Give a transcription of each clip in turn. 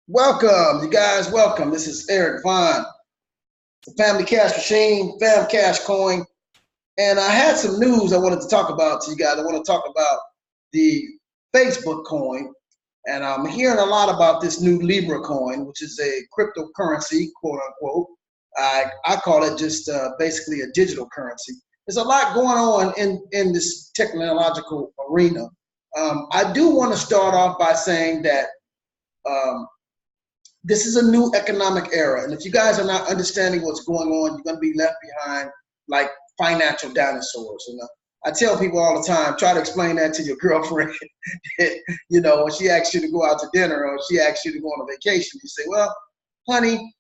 Welcome, you guys. Welcome. This is Eric Vaughn, the Family Cash Machine, Fam Cash Coin. And I had some news I wanted to talk about to you guys. I want to talk about the Facebook coin. And I'm hearing a lot about this new Libra coin, which is a cryptocurrency, quote unquote. I call it just basically a digital currency. There's a lot going on in this technological arena. I do want to start off by saying that um, this is a new economic era. And if you guys are not understanding what's going on, you're going to be left behind like financial dinosaurs. I tell people all the time, try to explain that to your girlfriend. When she asks you to go out to dinner or she asks you to go on a vacation, you say, well, honey,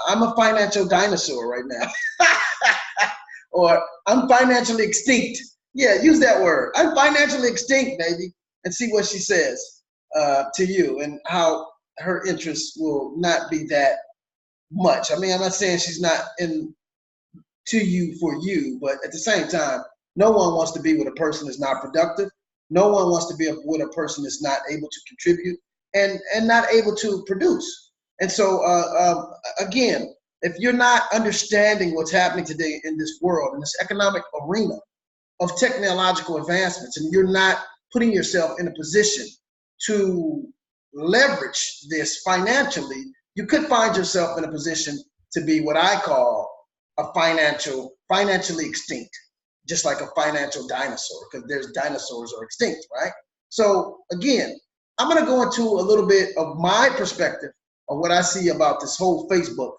I'm a financial dinosaur right now. Or I'm financially extinct. Yeah, use that word. I'm financially extinct, baby. And see what she says to you and how her interest will not be that much. I mean, I'm not saying she's not in to you for you, but at the same time, no one wants to be with a person that's not productive. No one wants to be with a person that's not able to contribute and not able to produce. And so, again, if you're not understanding what's happening today in this world, in this economic arena of technological advancements, and you're not putting yourself in a position to leverage this financially, you could find yourself in a position to be what I call a financially extinct, just like a financial dinosaur, because there's dinosaurs are extinct, right? So again, I'm going to go into a little bit of my perspective of what I see about this whole Facebook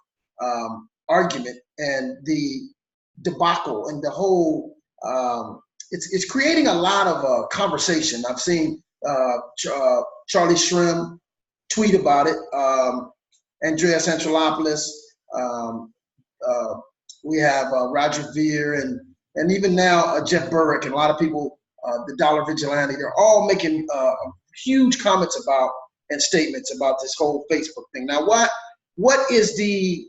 argument and the debacle and the whole it's creating a lot of conversation. I've seen Charlie Shrem tweet about it, Andreas Angelopoulos, um, uh, we have Roger Ver, and even now Jeff Burrick, and a lot of people, the Dollar Vigilante, they're all making huge comments about and statements about this whole Facebook thing. Now, what is the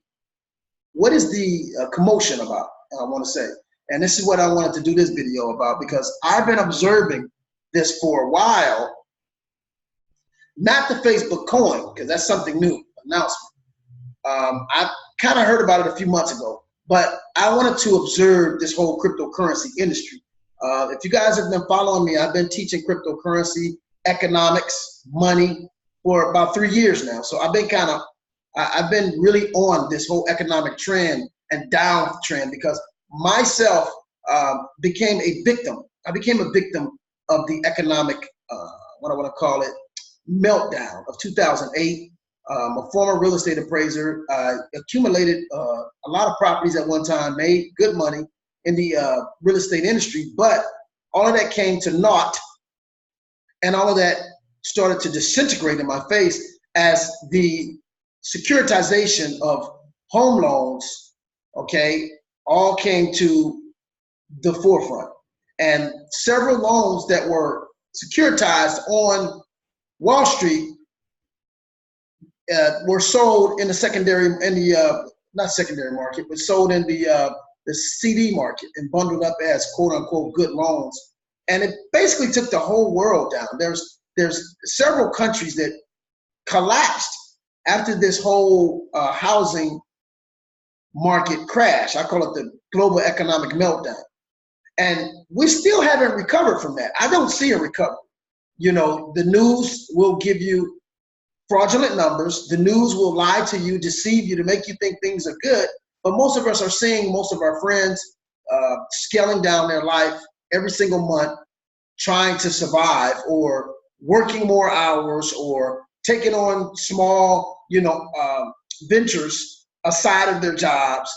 commotion about? I want to say, and this is what I wanted to do this video about, because I've been observing this for a while. Not the Facebook coin, because that's something new, announcement. I kind of heard about it a few months ago, but I wanted to observe this whole cryptocurrency industry. If you guys have been following me, I've been teaching cryptocurrency, economics, money for about 3 years now. So I've been really on this whole economic trend and downtrend, because myself became a victim. I became a victim of the economic, what I want to call it, meltdown of 2008. A former real estate appraiser, accumulated a lot of properties at one time, made good money in the real estate industry, but all of that came to naught, and all of that started to disintegrate in my face as the securitization of home loans, okay, all came to the forefront. And several loans that were securitized on Wall Street were sold in the secondary, in the not secondary market, but sold in the CD market and bundled up as quote unquote good loans. And it basically took the whole world down. There's several countries that collapsed after this whole housing market crash. I call it the global economic meltdown. And we still haven't recovered from that. I don't see a recovery. The news will give you fraudulent numbers. The news will lie to you, deceive you to make you think things are good. But most of us are seeing most of our friends scaling down their life every single month, trying to survive, or working more hours, or taking on small, ventures aside of their jobs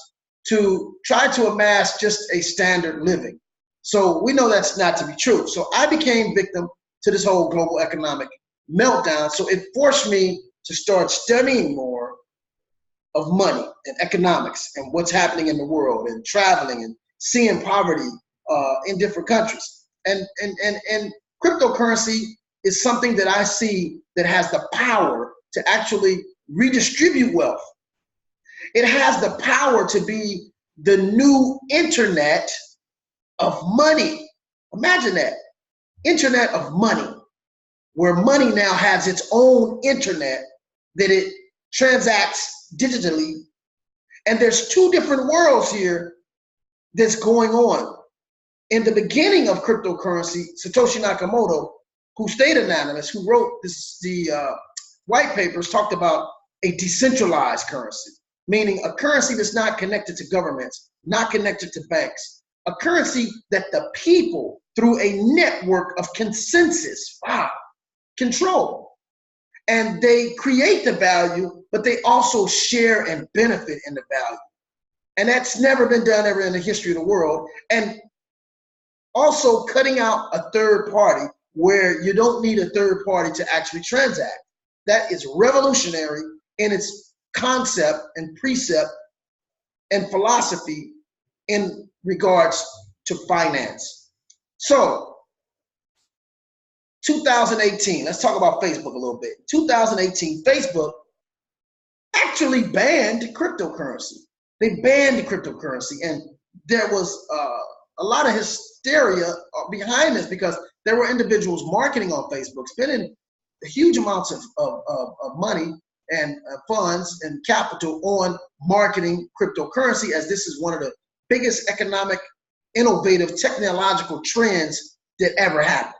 to try to amass just a standard living. So we know that's not to be true. So I became victim to this whole global economic meltdown. So it forced me to start studying more of money and economics and what's happening in the world, and traveling and seeing poverty in different countries. And cryptocurrency is something that I see that has the power to actually redistribute wealth. It has the power to be the new internet of money. Imagine that, internet of money, where money now has its own internet that it transacts digitally. And there's two different worlds here that's going on. In the beginning of cryptocurrency, Satoshi Nakamoto, who stayed anonymous, who wrote the white papers, talked about a decentralized currency, meaning a currency that's not connected to governments, not connected to banks, a currency that the people, through a network of consensus, control. And they create the value, but they also share and benefit in the value. And that's never been done ever in the history of the world. And also cutting out a third party where you don't need a third party to actually transact. That is revolutionary in its concept and precept and philosophy in regards to finance. So 2018, let's talk about Facebook a little bit. 2018, Facebook actually banned cryptocurrency. They banned cryptocurrency, and there was a lot of hysteria behind this because there were individuals marketing on Facebook, spending huge amounts of money and funds and capital on marketing cryptocurrency, as this is one of the biggest economic, innovative, technological trends that ever happened.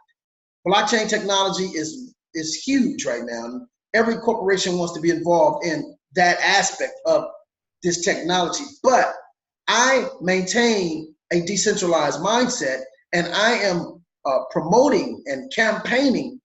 Blockchain technology is huge right now. And every corporation wants to be involved in that aspect of this technology. But I maintain a decentralized mindset, and I am promoting and campaigning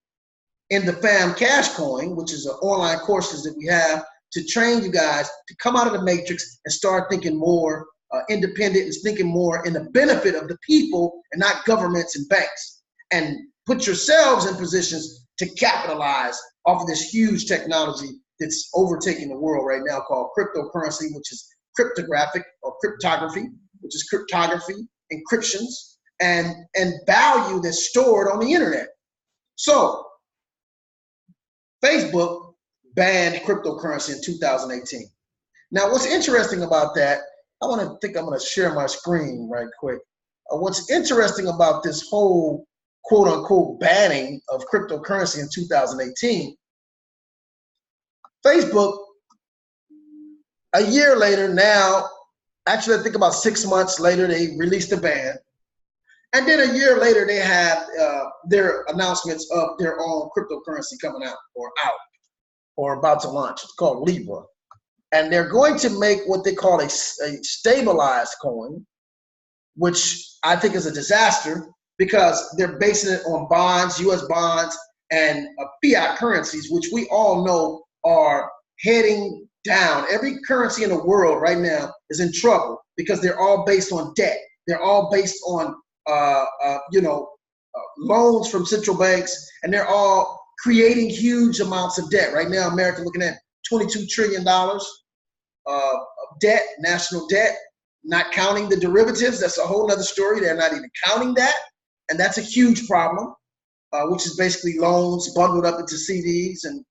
in the Fam Cash Coin, which is an online courses that we have to train you guys to come out of the matrix and start thinking more independent and thinking more in the benefit of the people and not governments and banks, and put yourselves in positions to capitalize off of this huge technology that's overtaking the world right now, called cryptocurrency, which is cryptographic or cryptography, which is cryptography, encryptions, and value that's stored on the internet. So Facebook banned cryptocurrency in 2018. Now, what's interesting about that, I'm gonna share my screen right quick. What's interesting about this whole quote unquote banning of cryptocurrency in 2018, Facebook, a year later now, actually I think about 6 months later, they released a ban. And then a year later, they had their announcements of their own cryptocurrency coming out or about to launch. It's called Libra. And they're going to make what they call a stabilized coin, which I think is a disaster because they're basing it on bonds, US bonds, and fiat currencies, which we all know are heading down. Every currency in the world right now is in trouble because they're all based on debt. They're all based on loans from central banks, and they're all creating huge amounts of debt. Right now, America looking at $22 trillion of debt, national debt, not counting the derivatives. That's a whole other story. They're not even counting that, and that's a huge problem, which is basically loans bundled up into CDs. And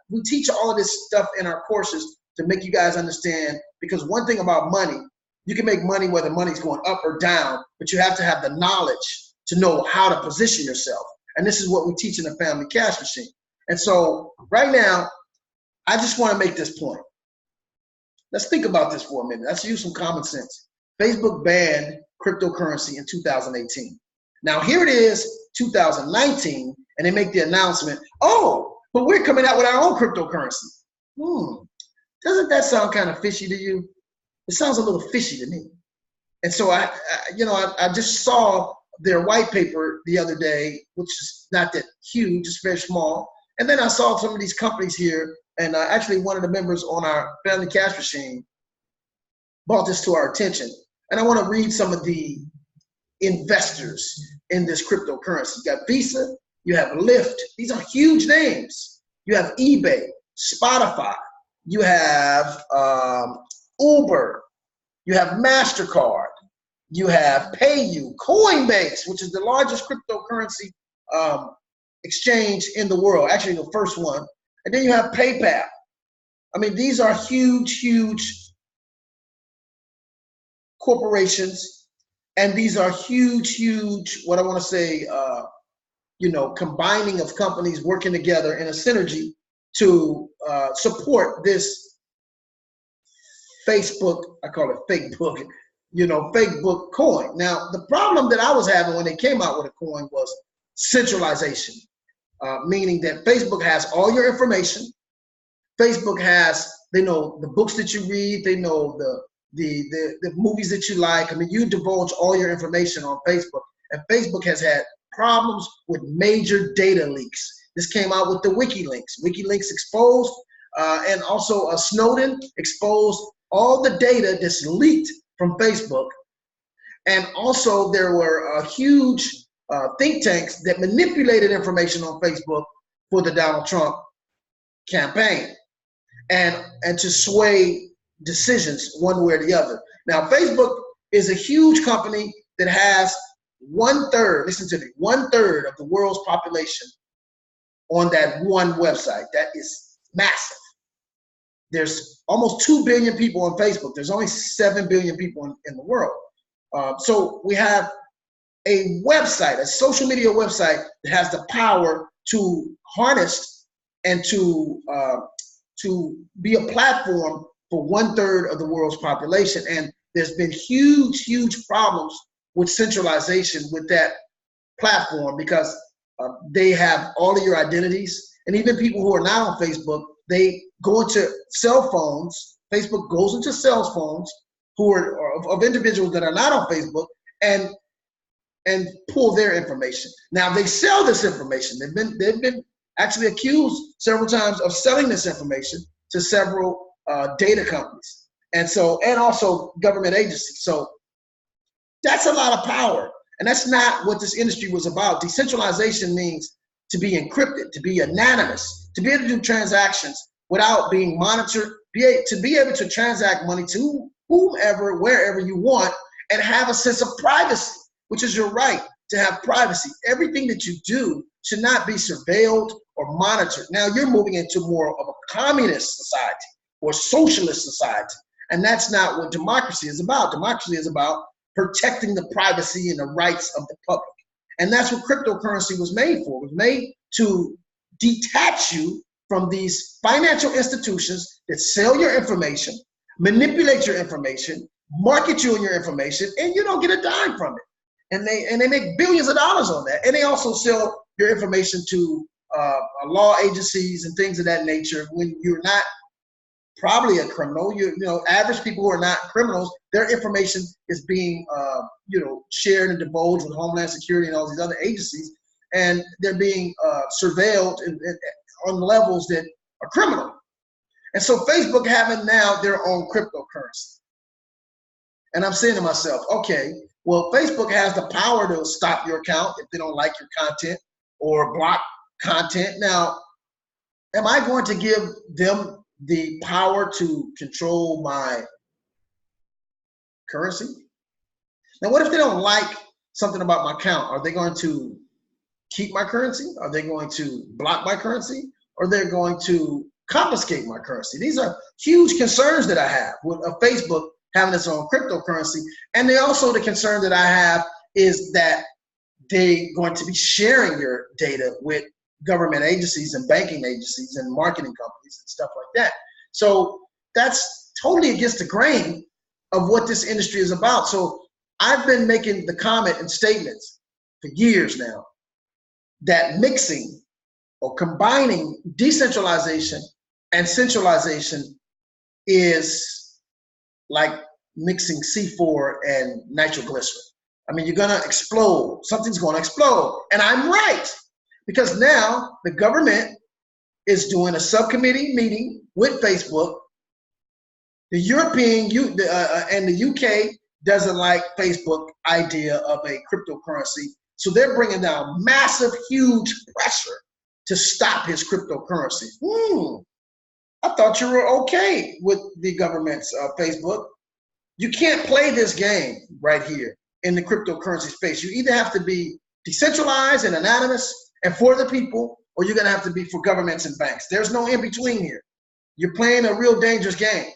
we teach all of this stuff in our courses to make you guys understand, because one thing about money, you can make money whether money's going up or down, but you have to have the knowledge to know how to position yourself. And this is what we teach in the Family Cash Machine. And so right now, I just want to make this point. Let's think about this for a minute. Let's use some common sense. Facebook banned cryptocurrency in 2018. Now here it is, 2019, and they make the announcement, oh, but we're coming out with our own cryptocurrency. Doesn't that sound kind of fishy to you? It sounds a little fishy to me. And so I just saw their white paper the other day, which is not that huge, it's very small. And then I saw some of these companies here, and actually one of the members on our Family Cash Machine brought this to our attention. And I want to read some of the investors in this cryptocurrency. You got Visa, you have Lyft. These are huge names. You have eBay, Spotify, you have Uber, you have MasterCard, you have PayU, Coinbase, which is the largest cryptocurrency exchange in the world, actually the first one. And then you have PayPal. I mean, these are huge, huge corporations, and these are huge, huge, what I want to say, combining of companies working together in a synergy to support this Facebook, I call it fake book, fake book coin. Now, the problem that I was having when they came out with a coin was centralization, meaning that Facebook has all your information. Facebook has, they know the books that you read, they know the movies that you like. I mean, you divulge all your information on Facebook, and Facebook has had problems with major data leaks. This came out with the WikiLeaks. WikiLeaks exposed, and also Snowden exposed all the data that's leaked from Facebook. And also there were huge think tanks that manipulated information on Facebook for the Donald Trump campaign and to sway decisions one way or the other. Now, Facebook is a huge company that has 1/3, listen to me, 1/3 of the world's population on that one website. That is massive. There's almost 2 billion people on Facebook. There's only 7 billion people in the world. So we have a website, a social media website that has the power to harness and to be a platform for 1/3 of the world's population. And there's been huge, huge problems with centralization with that platform because they have all of your identities. And even people who are not on Facebook, they go into cell phones. Facebook goes into cell phones who are of individuals that are not on Facebook and pull their information. Now they sell this information. They've been actually accused several times of selling this information to several data companies, and also government agencies. So that's a lot of power, and that's not what this industry was about. Decentralization means to be encrypted, to be anonymous, to be able to do transactions without being monitored, to be able to transact money to whomever, wherever you want, and have a sense of privacy, which is your right to have privacy. Everything that you do should not be surveilled or monitored. Now you're moving into more of a communist society or socialist society, and that's not what democracy is about. Democracy is about protecting the privacy and the rights of the public. And that's what cryptocurrency was made for. It was made to detach you from these financial institutions that sell your information, manipulate your information, market you on your information, and you don't get a dime from it. And they make billions of dollars on that. And they also sell your information to law agencies and things of that nature when you're not probably a criminal. Average people who are not criminals, their information is being shared and divulged with Homeland Security and all these other agencies, and they're being surveilled on levels that are criminal. And so Facebook having now their own cryptocurrency. And I'm saying to myself, okay, well, Facebook has the power to stop your account if they don't like your content or block content. Now, am I going to give them the power to control my currency? Now, what if they don't like something about my account? Are they going to keep my currency? Are they going to block my currency? Or they're going to confiscate my currency? These are huge concerns that I have with Facebook having its own cryptocurrency. And also the concern that I have is that they're going to be sharing your data with government agencies and banking agencies and marketing companies and stuff like that. So that's totally against the grain of what this industry is about. So I've been making the comment and statements for years now that mixing or combining decentralization and centralization is like mixing C4 and nitroglycerin. I mean, you're gonna explode. Something's gonna explode. And I'm right, because now the government is doing a subcommittee meeting with Facebook. The European and the UK doesn't like Facebook idea of a cryptocurrency. So they're bringing down massive, huge pressure to stop his cryptocurrency. I thought you were okay with the government's Facebook. You can't play this game right here in the cryptocurrency space. You either have to be decentralized and anonymous and for the people, or you're gonna have to be for governments and banks. There's no in between here. You're playing a real dangerous game,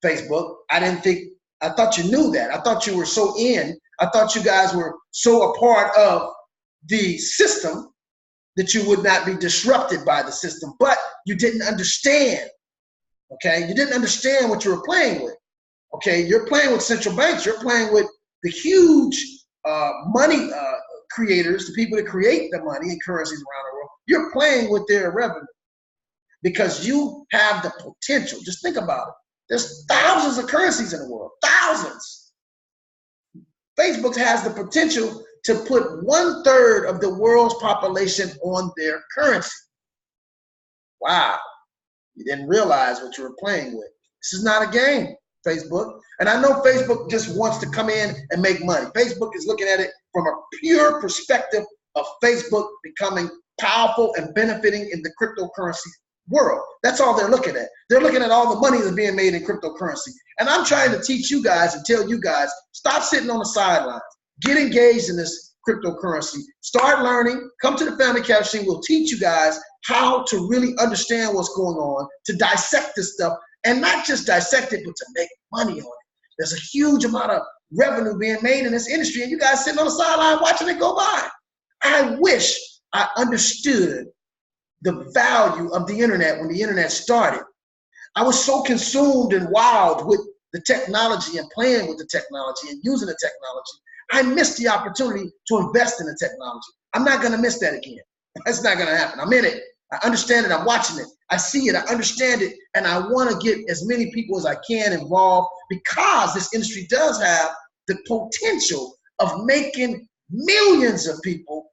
Facebook. I thought you knew that. I thought you were so in. I thought you guys were so a part of the system that you would not be disrupted by the system, but you didn't understand, okay? You didn't understand what you were playing with, okay? You're playing with central banks. You're playing with the huge money creators, the people that create the money and currencies around the world. You're playing with their revenue because you have the potential. Just think about it. There's thousands of currencies in the world, thousands. Facebook has the potential to put 1/3 of the world's population on their currency. Wow, you didn't realize what you were playing with. This is not a game, Facebook. And I know Facebook just wants to come in and make money. Facebook is looking at it from a pure perspective of Facebook becoming powerful and benefiting in the cryptocurrency world. That's all they're looking at. They're looking at all the money that's being made in cryptocurrency. And I'm trying to teach you guys and tell you guys, stop sitting on the sidelines. Get engaged in this cryptocurrency. Start learning. Come to the Family Cash Machine. We'll teach you guys how to really understand what's going on, to dissect this stuff, and not just dissect it, but to make money on it. There's a huge amount of revenue being made in this industry, and you guys sitting on the sideline watching it go by. I wish I understood the value of the internet when the internet started. I was so consumed and wild with the technology and playing with the technology and using the technology. I missed the opportunity to invest in the technology. I'm not gonna miss that again. That's not gonna happen. I'm in it. I understand it. I'm watching it. I see it. I understand it. And I wanna get as many people as I can involved because this industry does have the potential of making millions of people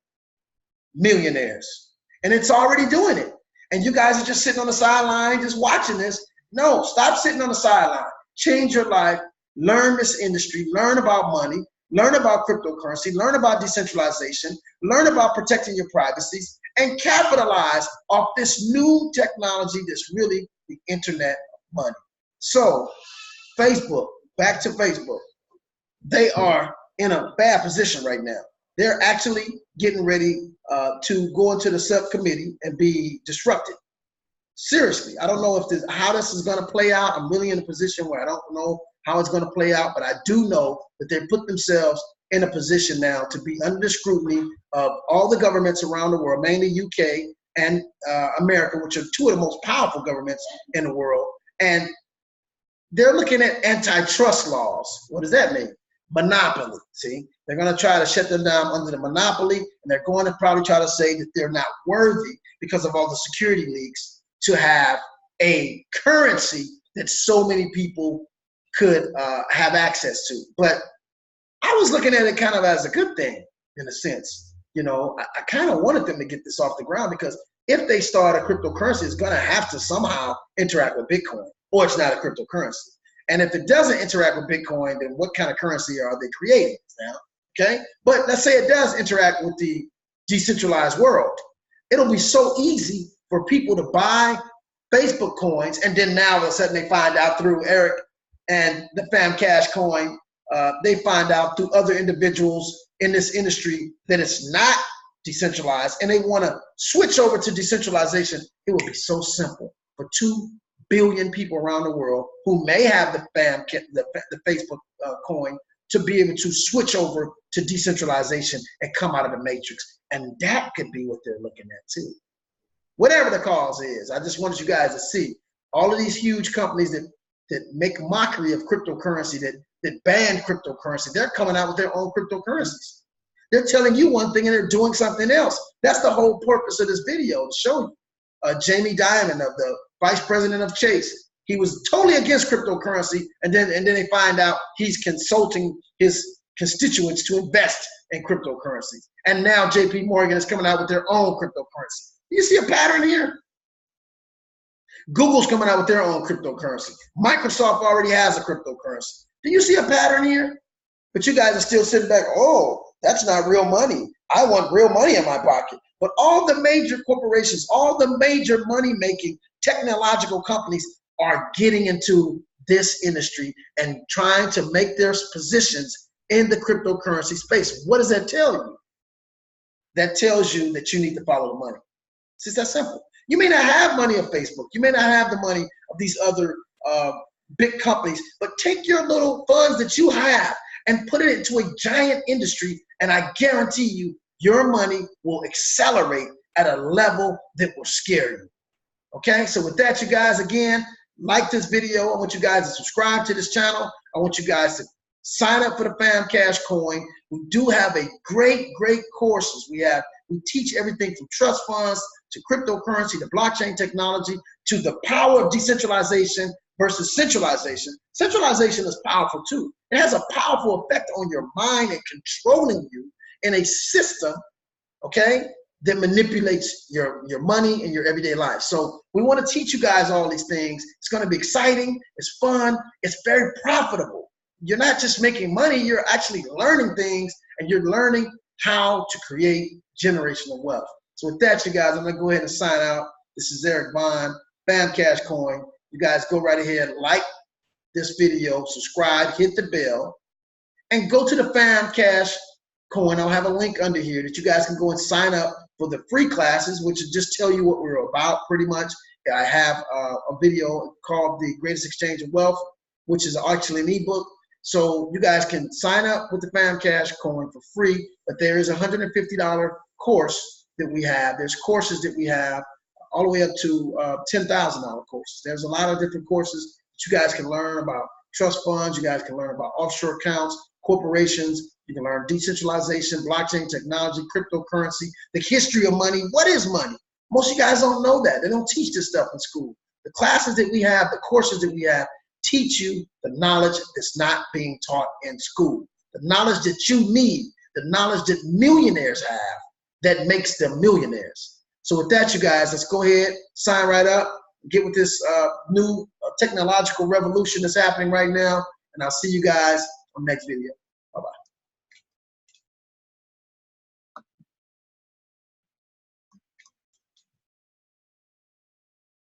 millionaires. And it's already doing it. And you guys are just sitting on the sideline, just watching this. No, stop sitting on the sideline. Change your life. Learn this industry. Learn about money. Learn about cryptocurrency. Learn about decentralization. Learn about protecting your privacies. And capitalize off this new technology that's really the internet of money. So, Facebook, back to Facebook. They are in a bad position right now. They're actually getting ready to go into the subcommittee and be disrupted. Seriously, I don't know how this is going to play out. I'm really in a position where I don't know how it's going to play out, but I do know that they put themselves in a position now to be under scrutiny of all the governments around the world, mainly UK and America, which are two of the most powerful governments in the world. And they're looking at antitrust laws. What does that mean? Monopoly, see? They're gonna try to shut them down under the monopoly, and they're going to probably try to say that they're not worthy because of all the security leaks to have a currency that so many people could have access to. But I was looking at it kind of as a good thing in a sense. You know, I kind of wanted them to get this off the ground because if they start a cryptocurrency, it's gonna have to somehow interact with Bitcoin, or it's not a cryptocurrency. And if it doesn't interact with Bitcoin, then what kind of currency are they creating now? Okay, but let's say it does interact with the decentralized world. It'll be so easy for people to buy Facebook coins, and then now all of a sudden they find out through Eric and the FamCash coin, they find out through other individuals in this industry that it's not decentralized, and they want to switch over to decentralization. It will be so simple for 2 billion people around the world who may have the Facebook coin to be able to switch over to decentralization and come out of the matrix. And that could be what they're looking at too. Whatever the cause is, I just wanted you guys to see all of these huge companies that make mockery of cryptocurrency, that ban cryptocurrency. They're coming out with their own cryptocurrencies. They're telling you one thing and they're doing something else. That's the whole purpose of this video, to show you. Jamie Dimon, of the vice president of Chase, he was totally against cryptocurrency, and then they find out he's consulting his constituents to invest in cryptocurrencies. And now JP Morgan is coming out with their own cryptocurrency. Do you see a pattern here? Google's coming out with their own cryptocurrency. Microsoft already has a cryptocurrency. Do you see a pattern here? But you guys are still sitting back, oh, that's not real money. I want real money in my pocket. But all the major corporations, all the major money-making technological companies are getting into this industry and trying to make their positions in the cryptocurrency space. What does that tell you? That tells you that you need to follow the money. It's just that simple. You may not have money of Facebook. You may not have the money of these other big companies, but take your little funds that you have and put it into a giant industry, and I guarantee you, your money will accelerate at a level that will scare you. Okay, so with that, you guys, again, like this video. I want you guys to subscribe to this channel. I want you guys to sign up for the FamCash Coin. We do have a great courses. We teach everything from trust funds to cryptocurrency to blockchain technology to the power of decentralization versus centralization. Centralization is powerful too. It has a powerful effect on your mind and controlling you in a system, okay, that manipulates your money and your everyday life. So we want to teach you guys all these things. It's going to be exciting. It's fun. It's very profitable. You're not just making money. You're actually learning things, and you're learning how to create generational wealth. So with that, you guys, I'm going to go ahead and sign out. This is Eric Vaughn, FamCash Coin. You guys go right ahead, like this video, subscribe, hit the bell, and go to the FamCash Coin. I'll have a link under here that you guys can go and sign up for the free classes, which will just tell you what we're about pretty much. I have a video called The Greatest Exchange of Wealth, which is actually an ebook. So you guys can sign up with the FamCash Coin for free, but there is a $150 course that we have. There's courses that we have all the way up to $10,000 courses. There's a lot of different courses that you guys can learn about trust funds. You guys can learn about offshore accounts, corporations. You can learn decentralization, blockchain technology, cryptocurrency, the history of money. What is money? Most of you guys don't know that. They don't teach this stuff in school. The classes that we have, the courses that we have, teach you the knowledge that's not being taught in school. The knowledge that you need, the knowledge that millionaires have that makes them millionaires. So with that, you guys, let's go ahead, sign right up, get with this new technological revolution that's happening right now, and I'll see you guys on the next video.